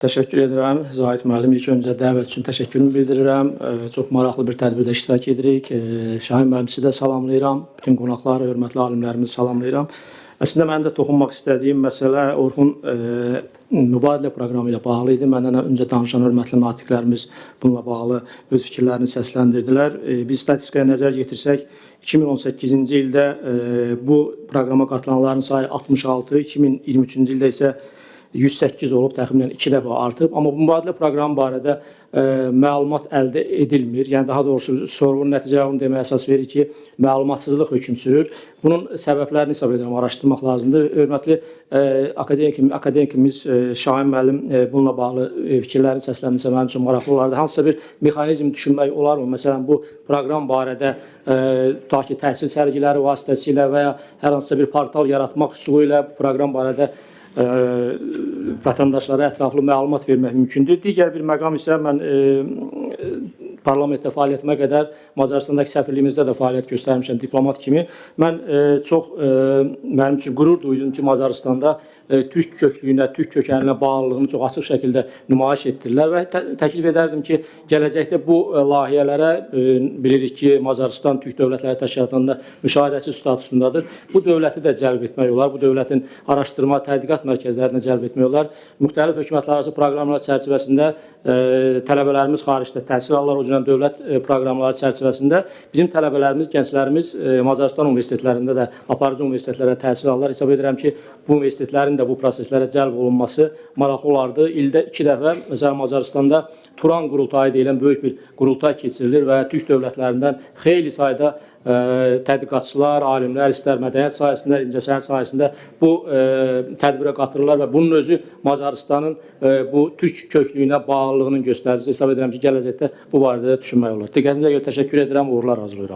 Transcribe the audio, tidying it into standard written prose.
Təşəkkür edirəm. Zahid müəllim, ilk öncə dəvət üçün təşəkkürümü bildirirəm. Çox maraqlı bir tədbirdə iştirak edirik. Şahin müəllim sizi də salamlayıram. Bütün qonaqları, hörmətli alimlərimizi salamlayıram. Əslində mənim də toxunmaq istədiyim məsələ Orxun mübadilə proqramı ilə bağlı idi. Məndən öncə danışan hörmətli natiqlərimiz bununla bağlı öz fikirlərini səsləndirdilər. Biz statistikaya nəzər yetirsək, 2018-ci ildə bu proqrama qatılanların sayı 66, 2023-cü ildə isə 108 olub, təxminən 2 dəfə artıb. Amma bu mübadilə proqramı barədə məlumat əldə edilmir. Yəni, daha doğrusu sorğunun nəticələrini deməyə əsas verir ki, məlumatsızlıq hökm sürür. Bunun səbəblərini hesab edirəm, araşdırmaq lazımdır. Hörmətli akademikimiz Şahin müəllim bununla bağlı fikirlərini səsləndirsə mənim üçün maraqlı olardı. Hansısa bir mexanizm düşünmək olarmı? Məsələn, bu proqram barədə tutaq ki, təhsil sərgiləri vasitəsilə və ya hər hansısa bir portal yaratmaq üsulu ilə proqram barədə vətəndaşlara ətraflı məlumat vermək mümkündür. Digər bir məqam isə mən parlamentdə fəaliyyətimə qədər Macaristandakı səfirliyimizdə də fəaliyyət göstərmişəm diplomat kimi. Mən mənim üçün qürur duydum ki, Macaristanda türk köklüyünə, türk kökəninə bağlılığını çox açıq şəkildə nümayiş etdirirlər və təklif edərdim ki, gələcəkdə bu layihələrə bilirik ki, Macaristan Türk Dövlətləri Təşkilatında müşahidəçi statusundadır. Bu dövləti də cəlb etmək olar, bu dövlətin araşdırma, tədqiqat mərkəzlərinə cəlb etmək olar. Müxtəlif hökumətlərarası proqramlar çərçivəsində tələbələrimiz xaricdə təhsil alırlar, o cürə dövlət proqramları çərçivəsində bizim tələbələrimiz, gənclərimiz Macaristan universitetlərində də, aparıcı universitetlərdə təhsil alırlar. Hesab edirəm ki, bu universitetlərin də bu proseslərə cəlb olunması maraqlı olardı. İldə 2 dəfə, məsələn, Macaristanda Turan qurultayı deyilən böyük bir qurultay keçirilir və Türk dövlətlərindən xeyli sayda tədqiqatçılar, alimlər, istər mədəniyyət sayəsində, incəsənət sayəsində bu tədbirə qatırırlar və bunun özü Macaristanın bu türk köklüyünə bağlılığının göstəricisi hesab edirəm ki, gələcəkdə bu barədə düşünmək olar. Diqqətinizə görə təşəkkür edirəm, uğurlar arzulayıram.